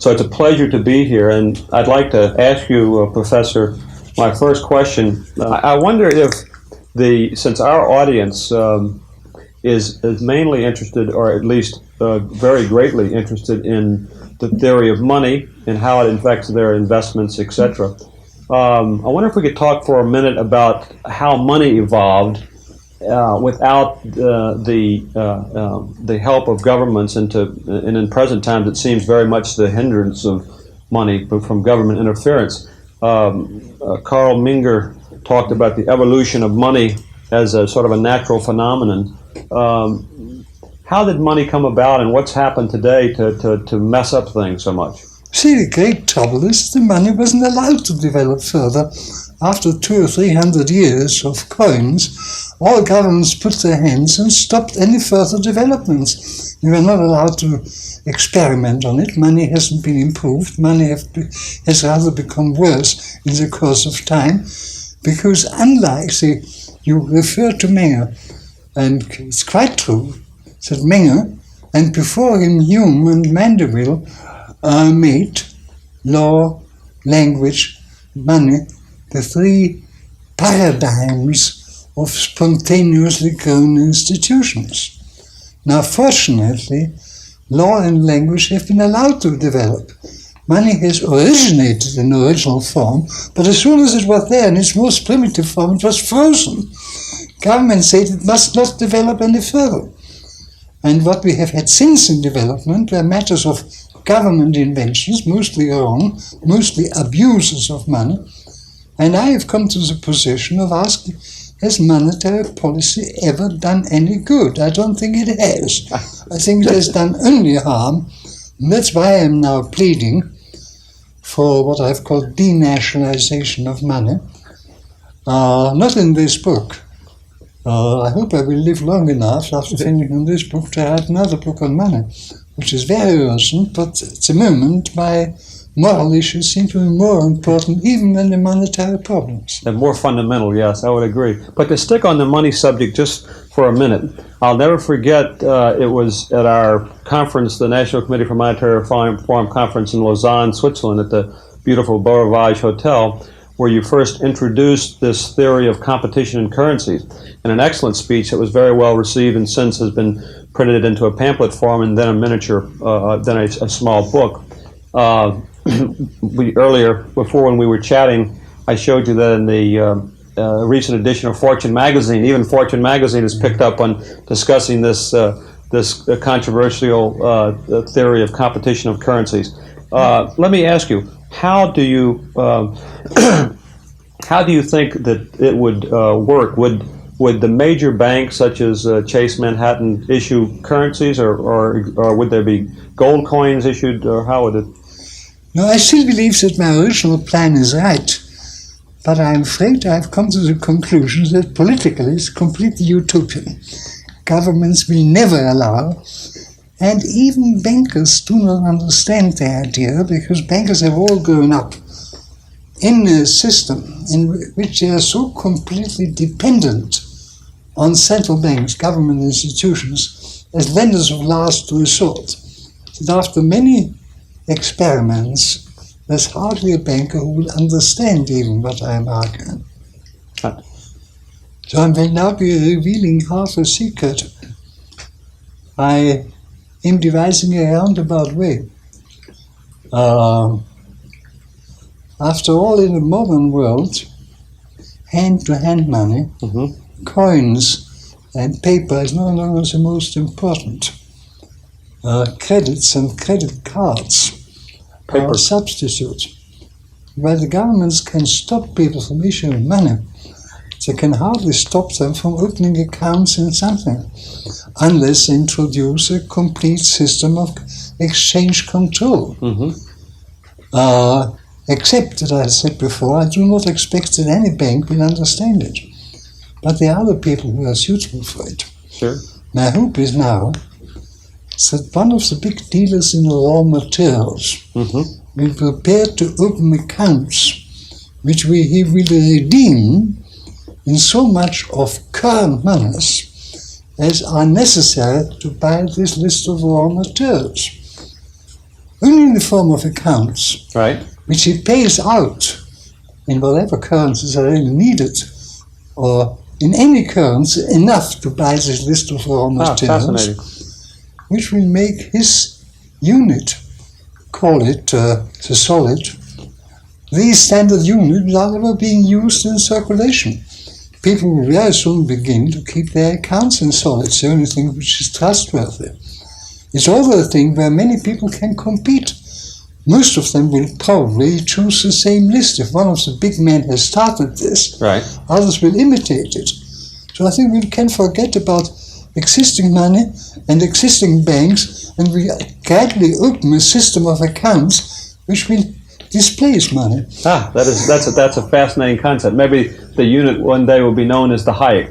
So it's a pleasure to be here, and I'd like to ask you, Professor, my first question. I wonder if since our audience is mainly interested, or at least very greatly interested in the theory of money and how it affects their investments, etc. I wonder if we could talk for a minute about how money evolved without the help of governments, and in present times it seems very much the hindrance of money from government interference. Carl Menger talked about the evolution of money as a sort of a natural phenomenon. How did money come about, and what's happened today to mess up things so much? See, the great trouble is the money wasn't allowed to develop further. After 200 or 300 years of coins, all governments put their hands and stopped any further developments. You were not allowed to experiment on it. Money hasn't been improved. Money has rather become worse in the course of time, because unlike, you refer to Menger, and it's quite true that Menger, and before him Hume and Mandeville, made law, language, money, the three paradigms of spontaneously grown institutions. Now, fortunately, law and language have been allowed to develop. Money has originated in original form, but as soon as it was there in its most primitive form, it was frozen. Government said it must not develop any further. And what we have had since in development were matters of government inventions, mostly wrong, mostly abuses of money. And I have come to the position of asking, has monetary policy ever done any good? I don't think it has. I think it has done only harm. And that's why I am now pleading for what I've called denationalization of money. Not in this book. I hope I will live long enough after finishing this book to write another book on money, which is very urgent, but at the moment my moral issues seem to be more important even than the monetary problems. And more fundamental, yes, I would agree. But to stick on the money subject just for a minute, I'll never forget, it was at our conference, the National Committee for Monetary Reform Conference in Lausanne, Switzerland, at the beautiful Beau Rivage Hotel, where you first introduced this theory of competition in currencies. In an excellent speech that was very well received and since has been printed into a pamphlet form and then a miniature, then a small book. Earlier, before when we were chatting, I showed you that in the recent edition of Fortune magazine, even Fortune magazine has picked up on discussing this controversial theory of competition of currencies. Let me ask you, how do you think that it would work? Would the major banks such as Chase Manhattan issue currencies, or would there be gold coins issued, or how would it? No, I still believe that my original plan is right, but I'm afraid I've come to the conclusion that politically it's completely utopian. Governments will never allow, and even bankers do not understand the idea, because bankers have all grown up in a system in which they are so completely dependent on central banks, government institutions, as lenders of last resort, that after many experiments, there's hardly a banker who will understand even what I am arguing. So I will now be revealing half a secret. I am devising a roundabout way. After all, in the modern world, hand-to-hand money, coins and paper is no longer the most important. Credits and credit cards are substitutes. While the governments can stop people from issuing money, they can hardly stop them from opening accounts in something, unless they introduce a complete system of exchange control. Except that, I said before, I do not expect that any bank will understand it. But there are other people who are suitable for it. Sure. My hope is now that one of the big dealers in raw materials will prepare to open accounts which he will redeem in so much of current monies as are necessary to buy this list of raw materials. only in the form of accounts, Right. which he pays out in whatever currencies are really needed, or in any currency enough to buy this list of raw materials, Fascinating. which will make his unit, call it the solid, the standard unit without ever being used in circulation. People will very soon begin to keep their accounts in solids, the only thing which is trustworthy. It's also a thing where many people can compete. Most of them will probably choose the same list. If one of the big men has started this, Right. others will imitate it. So I think we can forget about existing money and existing banks, and we gradually open a system of accounts which will displace money. That's a fascinating concept. Maybe the unit one day will be known as the Hayek.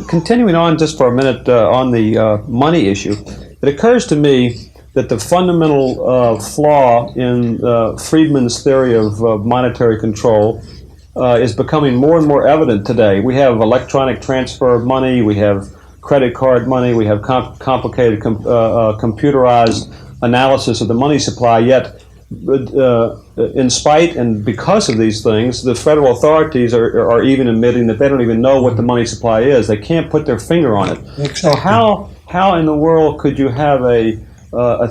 Continuing on just for a minute on the money issue, it occurs to me that the fundamental flaw in Friedman's theory of monetary control is becoming more and more evident today. We have electronic transfer of money, we have credit card money, we have complicated computerized analysis of the money supply, yet in spite and because of these things, the federal authorities are even admitting that they don't even know what the money supply is. They can't put their finger on it. Exactly. So how in the world could you have a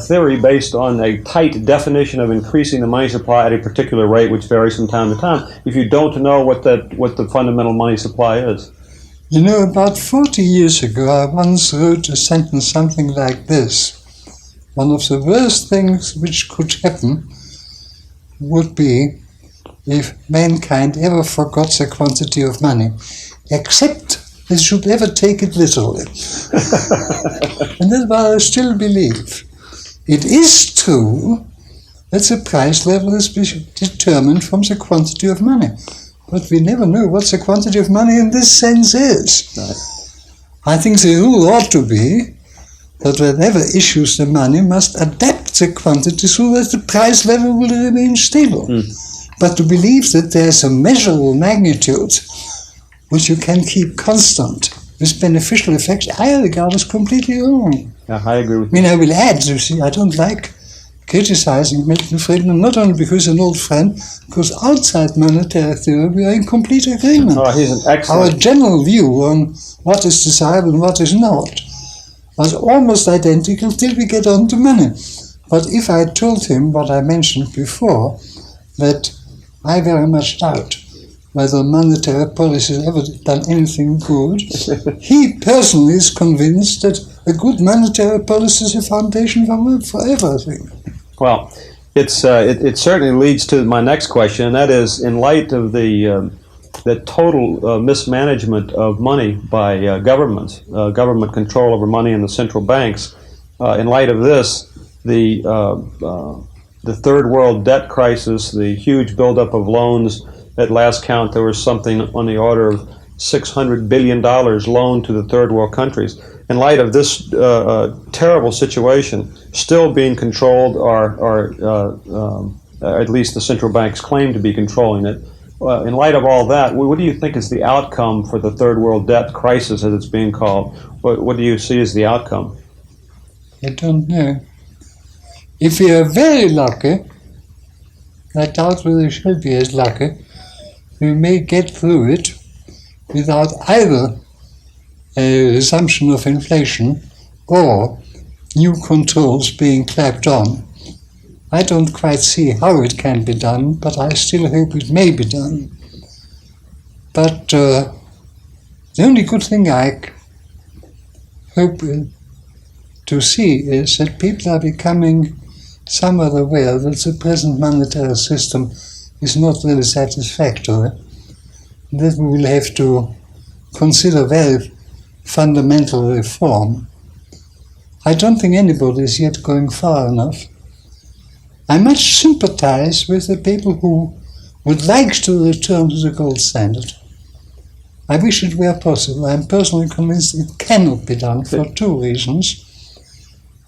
theory based on a tight definition of increasing the money supply at a particular rate, which varies from time to time, if you don't know what the fundamental money supply is? You know, about 40 years ago, I once wrote a sentence something like this. One of the worst things which could happen would be if mankind ever forgot the quantity of money, except they should ever take it literally. And that's what I still believe. It is true that the price level is determined from the quantity of money. But we never know what the quantity of money in this sense is. Right. I think the rule ought to be that whatever issues the money must adapt the quantity so that the price level will remain stable. But to believe that there's a measurable magnitude which you can keep constant with beneficial effects, I regard as completely wrong. Yeah, I agree with I you. mean, I will add, you see, I don't like criticizing Milton Friedman, not only because he's an old friend, because outside monetary theory we are in complete agreement. Oh, he's an Our excellent. general view on what is desirable and what is not was almost identical till we get on to money. But if I told him what I mentioned before, that I very much doubt whether monetary policy has ever done anything good, he personally is convinced that a good monetary policy is a foundation for everything. Well, it certainly leads to my next question, and that is, in light of the total mismanagement of money by governments, government control over money in the central banks, in light of this, the third world debt crisis, the huge buildup of loans. At last count, there was something on the order of $600 billion loaned to the third world countries. In light of this terrible situation, still being controlled, or at least the central banks claim to be controlling it, in light of all that, what do you think is the outcome for the third world debt crisis, as it's being called? What do you see as the outcome? I don't know. If we are very lucky, I doubt whether we shall be as lucky, we may get through it without either a resumption of inflation or new controls being clapped on. I don't quite see how it can be done, but I still hope it may be done. But the only good thing I hope to see is that people are becoming somewhat aware that the present monetary system is not really satisfactory, and that we will have to consider very fundamental reform. I don't think anybody is yet going far enough. I much sympathize with the people who would like to return to the gold standard. I wish it were possible. I'm personally convinced it cannot be done for two reasons.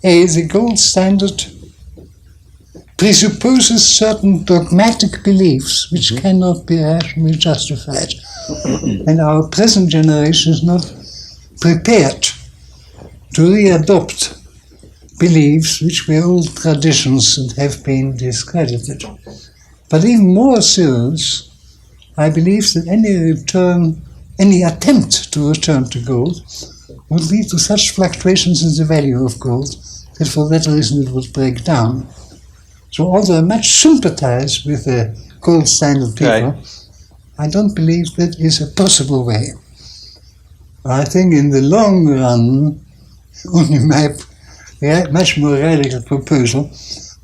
A, the gold standard presupposes certain dogmatic beliefs which cannot be rationally justified. And our present generation is not prepared to readopt beliefs which were old traditions and have been discredited. But even more serious, I believe that any attempt to return to gold would lead to such fluctuations in the value of gold that for that reason it would break down. So although I much sympathize with the gold standard people, I don't believe that is a possible way. I think in the long run, only my much more radical proposal,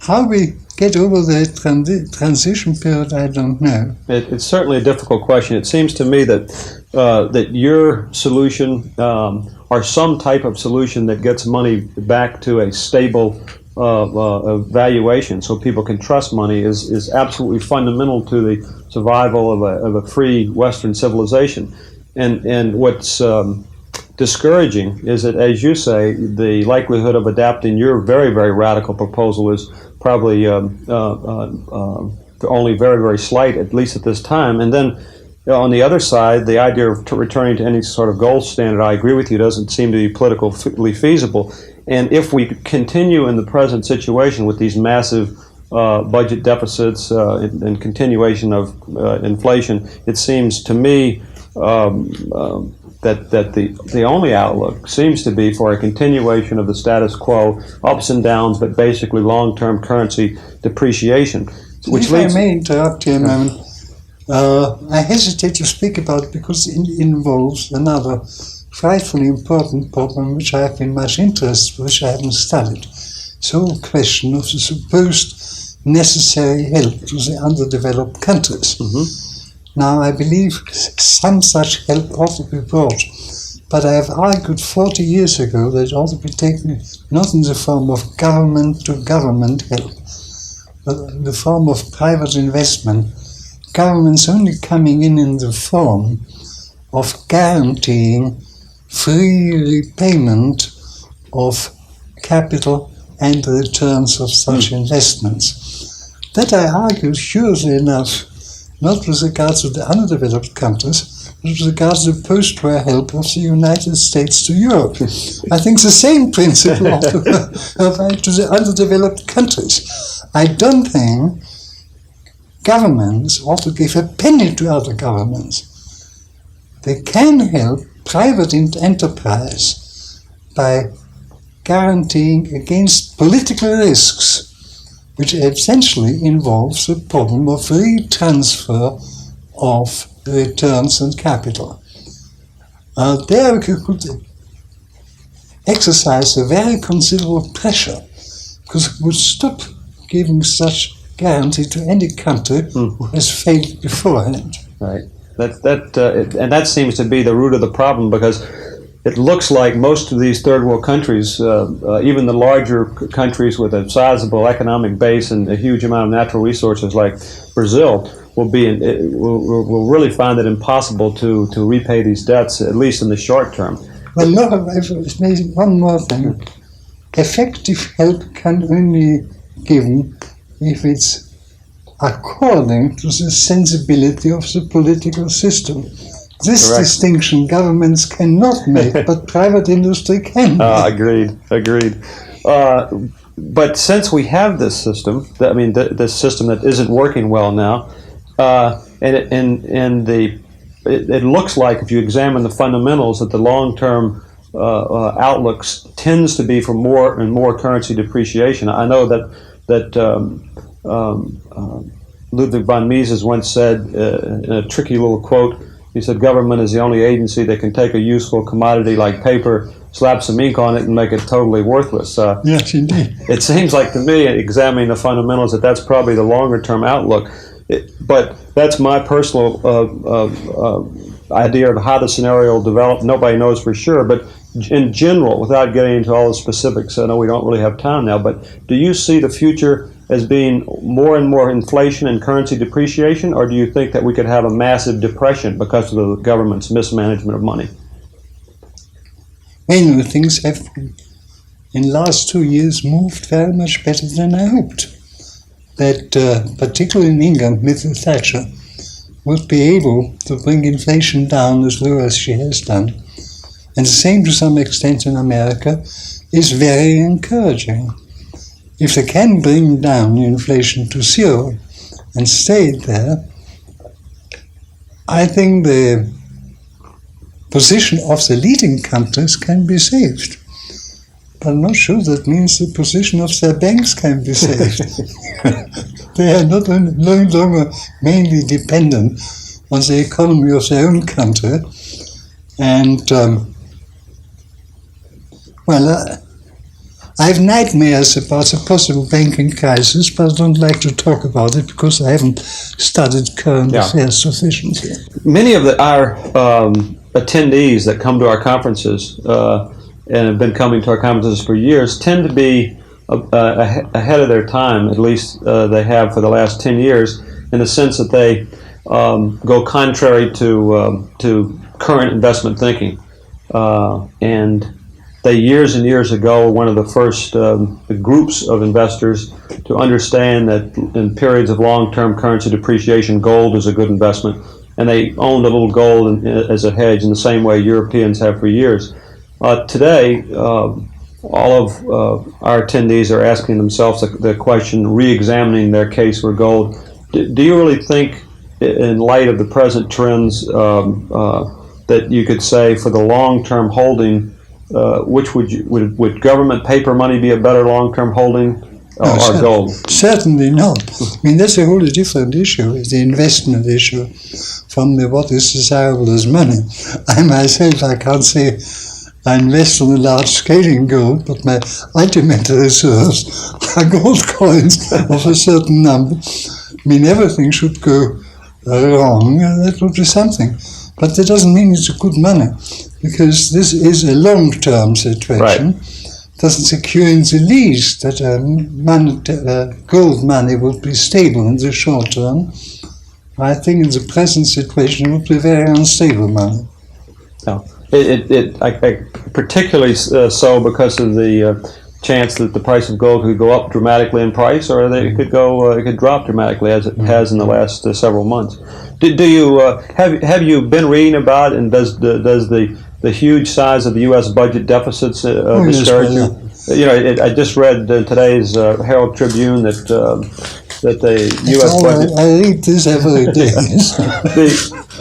how we get over the transition period, I don't know. It's certainly a difficult question. It seems to me that that your solution or some type of solution that gets money back to a stable valuation so people can trust money is absolutely fundamental to the survival of a free Western civilization. And what's discouraging is that, as you say, the likelihood of adapting your very, very radical proposal is probably only very, very slight, at least at this time. And then on the other side, the idea of returning to any sort of gold standard, I agree with you, doesn't seem to be politically feasible. And if we continue in the present situation with these massive budget deficits and continuation of inflation, it seems to me that the only outlook seems to be for a continuation of the status quo, ups and downs, but basically long-term currency depreciation. Which if I may interrupt you a moment, I hesitate to speak about it because it involves another frightfully important problem which I have been much interested, which I haven't studied. So the question of the supposed necessary help to the underdeveloped countries. Mm-hmm. Now I believe some such help ought to be brought, but I have argued 40 years ago that it ought to be taken not in the form of government-to-government help, but in the form of private investment. Governments only coming in the form of guaranteeing free repayment of capital and returns of such investments. That I argue, curiously enough, not with regard to the underdeveloped countries, but with regard to the post-war help of the United States to Europe. I think the same principle ought to apply to the underdeveloped countries. I don't think governments ought to give a penny to other governments. They can help private enterprise by guaranteeing against political risks, which essentially involves the problem of retransfer of returns and capital. There we could exercise a very considerable pressure, because it would stop giving such guarantee to any country who has failed beforehand. Right. And that seems to be the root of the problem, because it looks like most of these third world countries, even the larger countries with a sizable economic base and a huge amount of natural resources like Brazil, will really find it impossible to repay these debts, at least in the short term. Well, no, one more thing. Effective help can only be given if it's according to the sensibility of the political system. This Correct. Distinction governments cannot make, but private industry can. Agreed. But since we have this system, this system that isn't working well now, it looks like, if you examine the fundamentals, that the long-term outlooks tends to be for more and more currency depreciation. I know that Ludwig von Mises once said in a tricky little quote, he said, "Government is the only agency that can take a useful commodity like paper, slap some ink on it, and make it totally worthless." Yes, indeed. It seems like to me, examining the fundamentals, that that's probably the longer-term outlook. But that's my personal idea of how the scenario will develop. Nobody knows for sure, but in general, without getting into all the specifics, I know we don't really have time now, but do you see the future as being more and more inflation and currency depreciation, or do you think that we could have a massive depression because of the government's mismanagement of money? Many things have, in the last 2 years, moved very much better than I hoped. That, particularly in England, Mrs. Thatcher would be able to bring inflation down as low as she has done. And the same to some extent in America. is very encouraging. If they can bring down inflation to zero and stay there, I think the position of the leading countries can be saved. But I'm not sure that means the position of their banks can be saved. They are no longer mainly dependent on the economy of their own country. And, I have nightmares about the possible banking crisis, but I don't like to talk about it because I haven't studied current affairs sufficiently. Many of our attendees that come to our conferences and have been coming to our conferences for years tend to be ahead of their time, at least they have for the last 10 years, in the sense that they go contrary to current investment thinking. And they, years and years ago, were one of the first groups of investors to understand that in periods of long-term currency depreciation, gold is a good investment. And they owned a little gold as a hedge in the same way Europeans have for years. Today, all of our attendees are asking themselves the question, re-examining their case for gold. Do you really think, in light of the present trends, that you could say for the long-term holding, which would government paper money be a better long-term holding or gold? Certainly not. I mean, that's a wholly different issue, the investment issue, from what is desirable as money. I myself, I can't say I invest on a large scale in gold, but my ultimate reserves are gold coins of a certain number. I mean, everything should go wrong, that would be something. But that doesn't mean it's a good money, because this is a long-term situation. Right. Doesn't secure in the least that gold money would be stable in the short term. I think in the present situation it would be very unstable money. No. I particularly so because of the chance that the price of gold could go up dramatically in price, or that it could drop dramatically as it has in the last several months. Do you have you been reading about, and does the huge size of the U.S. budget deficits discourage you? You know, I just read in today's Herald Tribune that the U.S. budget. I read this every day.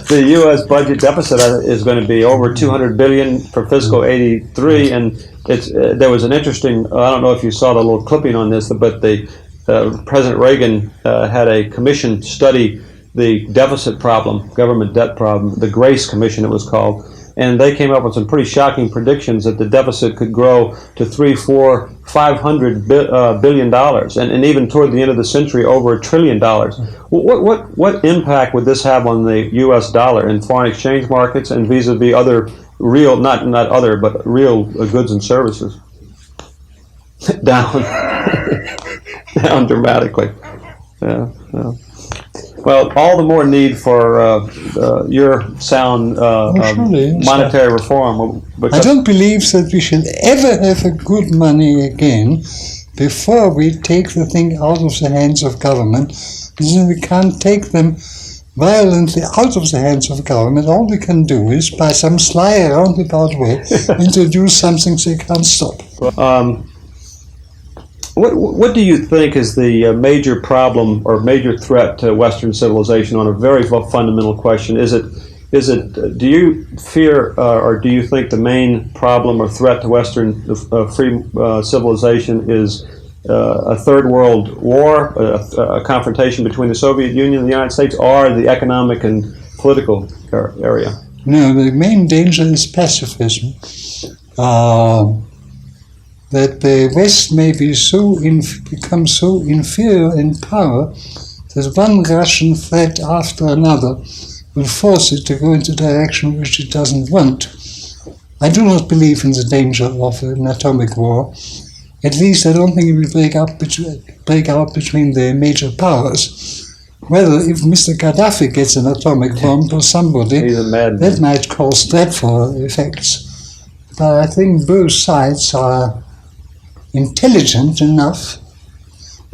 The U.S. budget deficit is going to be over $200 billion for fiscal '83, and there was an interesting. I don't know if you saw the little clipping on this, but President Reagan had a commission study the deficit problem, government debt problem, the Grace Commission it was called, and they came up with some pretty shocking predictions that the deficit could grow to $300, $400, $500 billion, and even toward the end of the century over $1 trillion. What impact would this have on the U.S. dollar in foreign exchange markets and vis-a-vis other real, not other, but real goods and services? Down dramatically. Yeah. Well, all the more need for your sound monetary reform. I don't believe that we shall ever have a good money again before we take the thing out of the hands of government. And we can't take them violently out of the hands of government. All we can do is, by some sly roundabout way, introduce something they can't stop. What do you think is the major problem or major threat to Western civilization on a very fundamental question? Is it? Do you fear or do you think the main problem or threat to Western free civilization is a third world war, a confrontation between the Soviet Union and the United States, or the economic and political area? No, the main danger is pacifism. That the West may be become so inferior in power that one Russian threat after another will force it to go into a direction which it doesn't want. I do not believe in the danger of an atomic war. At least I don't think it will break out between the major powers. Whether if Mr. Gaddafi gets an atomic bomb or somebody, that might cause dreadful effects. But I think both sides are intelligent enough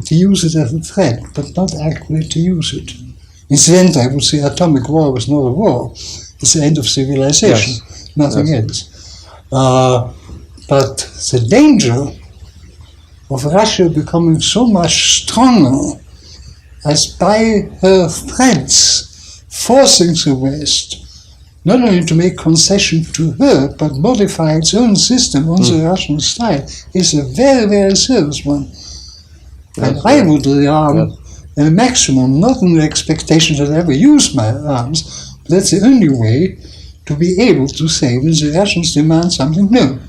to use it as a threat, but not actually to use it. Incidentally, I would say atomic war was not a war. It's the end of civilization, nothing else. But the danger of Russia becoming so much stronger as by her threats forcing the West not only to make concession to her, but modify its own system on the Russian style, is a very, very serious one. And I would rely on a maximum, not in the expectation that I ever use my arms, but that's the only way to be able to say when the Russians demand something new.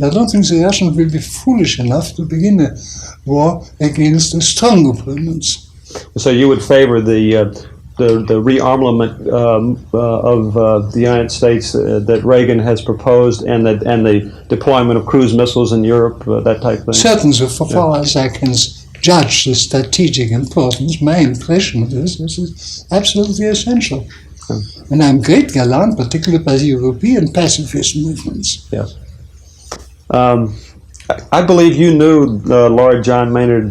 I don't think the Russians will be foolish enough to begin a war against a strong opponent. So you would favor the rearmament of the United States that Reagan has proposed, and the deployment of cruise missiles in Europe, that type of thing? Certainly, so far as I can judge the strategic importance, my impression is this is absolutely essential. And I'm greatly alarmed, particularly by the European pacifist movements. Yes. I believe you knew Lord John Maynard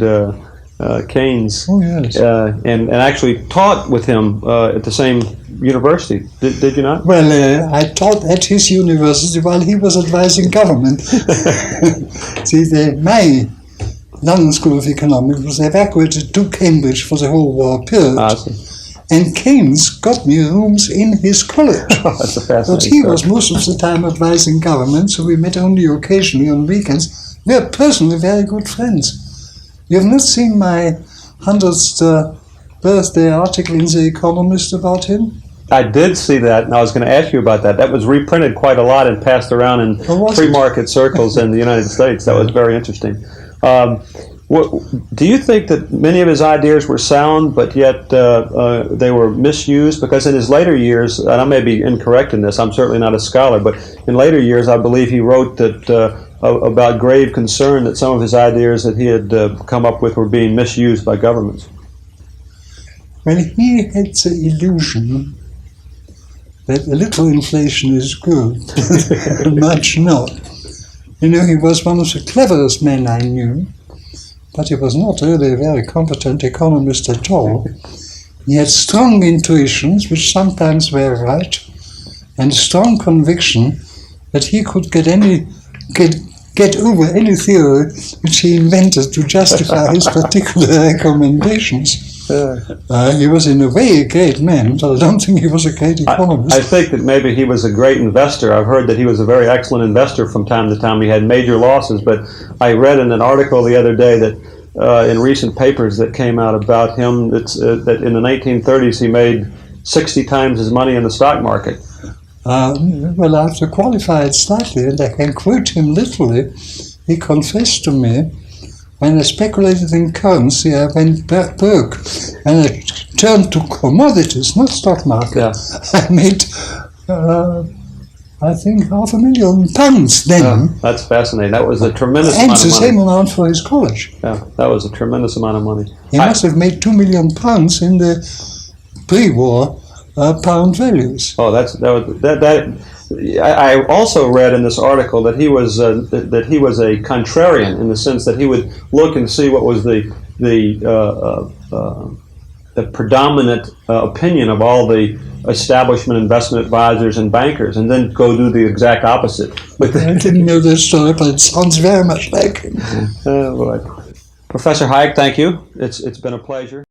Keynes, Oh, yes. and actually taught with him at the same university. Did you not? Well, I taught at his university while he was advising government. See, my London School of Economics was evacuated to Cambridge for the whole war period. I see. And Keynes got me rooms in his college. That's a fascinating But he story. was most of the time advising government, so we met only occasionally on weekends. We are personally very good friends. You have not seen my 100th birthday article in The Economist about him? I did see that, and I was going to ask you about that. That was reprinted quite a lot and passed around in Oh, was free it? market circles in the United States. That was very interesting. Do you think that many of his ideas were sound, but yet they were misused? Because in his later years, and I may be incorrect in this, I'm certainly not a scholar, but in later years I believe he wrote that about grave concern that some of his ideas that he had come up with were being misused by governments. Well, he had the illusion that a little inflation is good, much not. You know, he was one of the cleverest men I knew, but he was not really a very competent economist at all. He had strong intuitions, which sometimes were right, and strong conviction that he could get over any theory which he invented to justify his particular recommendations. He was in a way a great man, but I don't think he was a great economist. I think that maybe he was a great investor. I've heard that he was a very excellent investor from time to time. He had major losses, but I read in an article the other day that in recent papers that came out about him that in the 1930s he made 60 times his money in the stock market. Well, I have to qualify it slightly, and I can quote him literally. He confessed to me, when I speculated in currency, I went broke, and I turned to commodities, not stock market. Yeah. I made, I think, £500,000 then, That's fascinating. That was a tremendous and amount the of same money. amount for his college. Yeah, that was a tremendous amount of money. He must have made £2 million in the pre-war pound values. Oh, that. I also read in this article that he was a contrarian in the sense that he would look and see what was the predominant opinion of all the establishment investment advisors and bankers, and then go do the exact opposite. But I didn't know that story, but it sounds very much like him. Professor Hayek, thank you. It's been a pleasure.